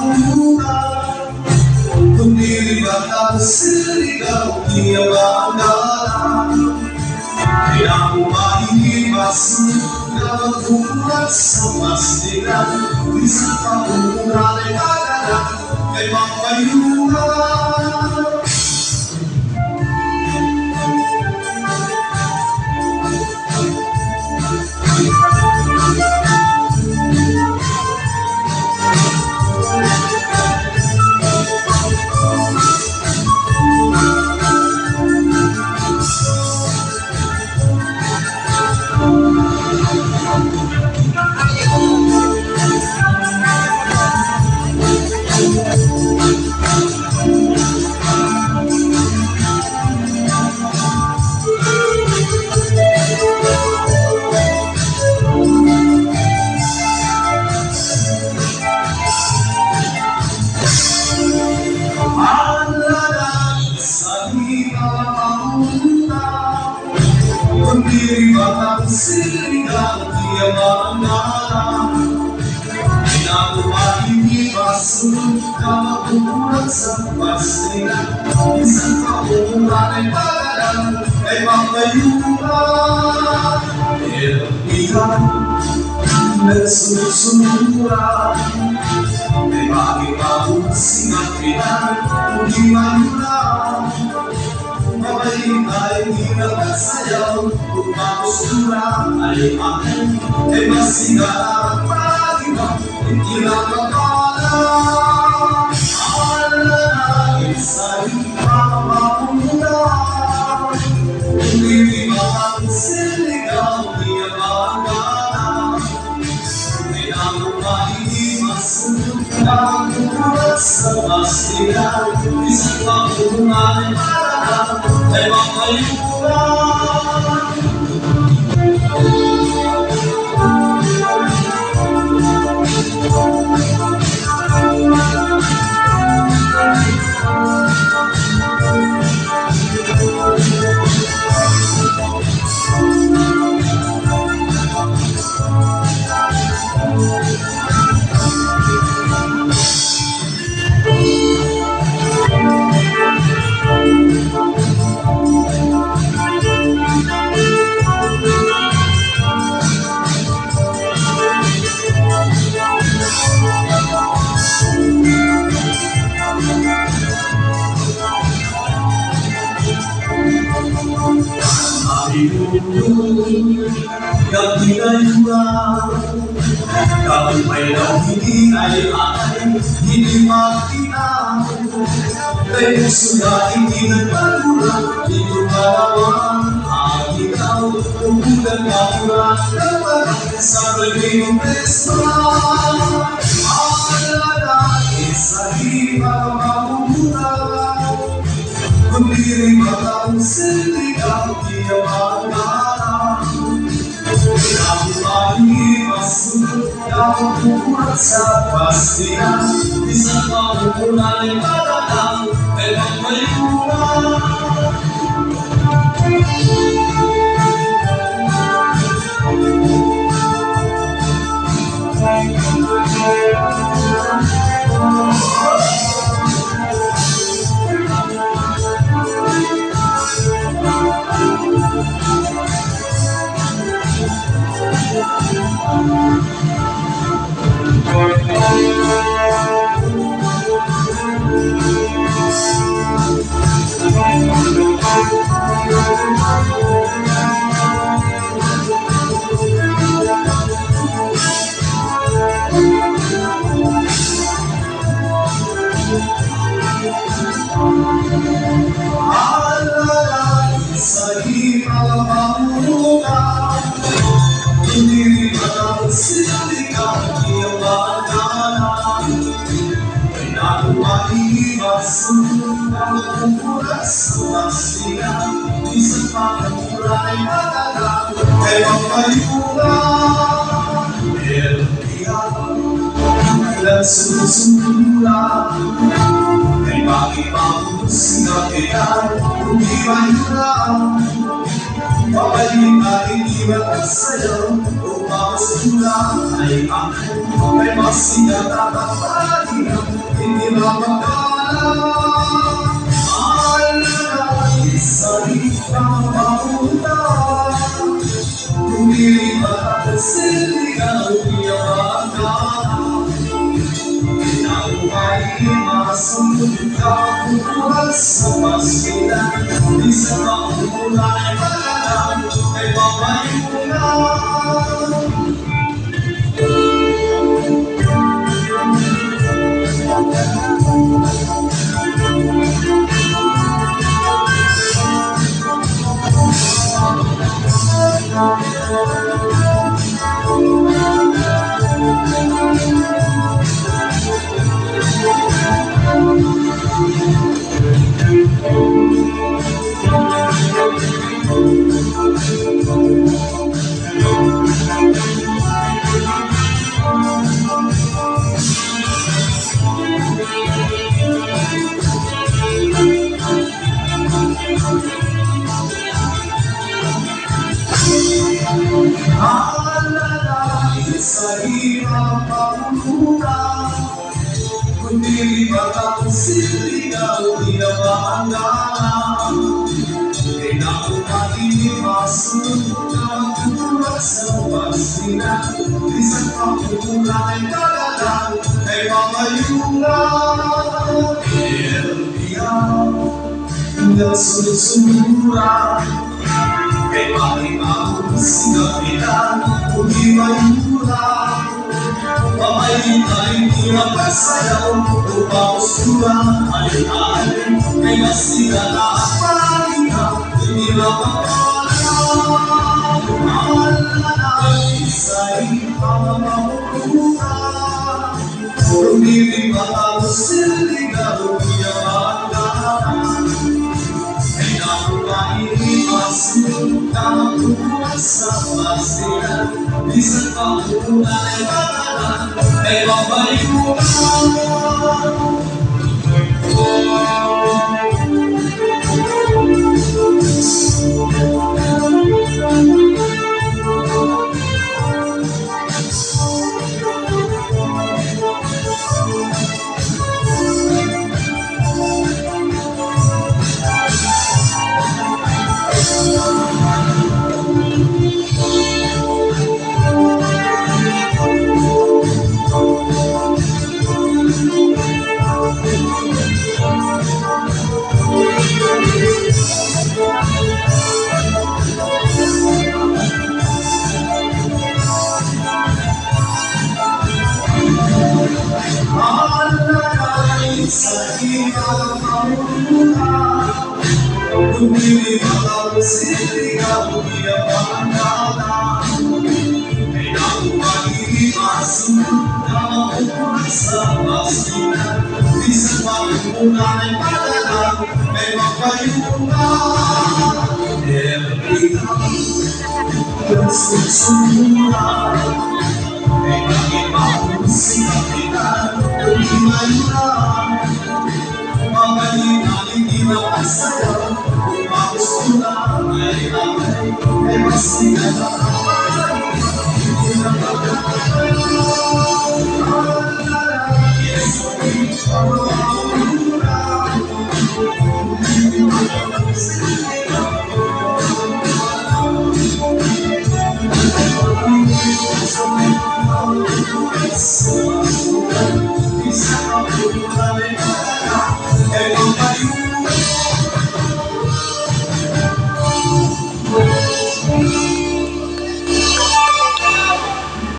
mamunutan. Tumiribat ang siligaw, di abandaan. Kaya kung maiiwas na magbuhat sa pastilan, isang pamunutan ay magalang kay mapayuhan. Tumiribat ang siligaw, di abandaan. Kaya kung maiiwas na magbuhat sa pastilan, isang pamunutan ay magalang kay mapayuhan. Pero ilan nagsusunuran, may makipagusing at pinan, hindi manulang. Mabalik ay hindi nagsayaw, kung makustura ay akin, ay masigalang pag-iba, hindi nakakala. Alalagin sa ipang mamunutan, tumiribat ang siligaw, di abandaan. Kaya kung maiiwas na magbuhat sa pastilan, isang pamunutan ay magalang ay mapayuhan. Yang pinayuhan, kahit may hindi ay akin, hindi makita. Kay puso na hindi nagpagulang, di lumalawan ang ikaw. Umulan na ulan naman sa galing pesta. Alalagin sa ibang mamunutan, tumiribat ang siligaw, di abandaan. Kaya kung maiiwas na magbuhat sa pastilan, isang pamunutan ay magalang kay mapayuhan. Alalagin sa ibang mamunutan, tumiribat ang siligaw, di abandaan. Kaya kung maiiwas na magbuhat sa pastilan, isang pamunutan ay magalang kay mapayuhan. Pero iyan nagsusunuran, kay makipagusing at iyan, hindi manulang. Pabalik na hindi magsayaw, kung makasula ay akin, kay masigat at ang paghinang. masunod ka bukas sa pagitan. Di sa kakulang talagang ay papayo na. Aalala sa hirap pagmumura, kundi batang siligaw di na maangala. Kaya nakumain masunod ang tulad sa pagitan. Di sa pagmumura ay kagalang ay mamayunga. Elbiyan ng sunod-sunura, kay marimang sinabihan, kundi mayura. Pamayin-mayin ko na pagsayaw, upang usura. Alin-alin, kay masira na ang pahinga, hindi na mapapala. Alala, isa'y pamamamura. Kundi batang siligaw, yaman ka. Masunod ka bukas sa pagitan. Di sa kakulang ay kagalang ay papayo na. Sa hirap pagmumura, kundi batang siligaw di na maangala. Kaya nakumain masunod ang bukas sa pagitan. Di sa pagmumura ay kagalang ay mapayunga. Elbiyan ng sunod-sunura, kay marimang sinabihan, kundi mayura. Pamayin-mayin di na pagsayaw, upang usura. Alin-alin, kay masira na ang pahinga, hindi na mapapala. Alala, Yesu, pamamamura.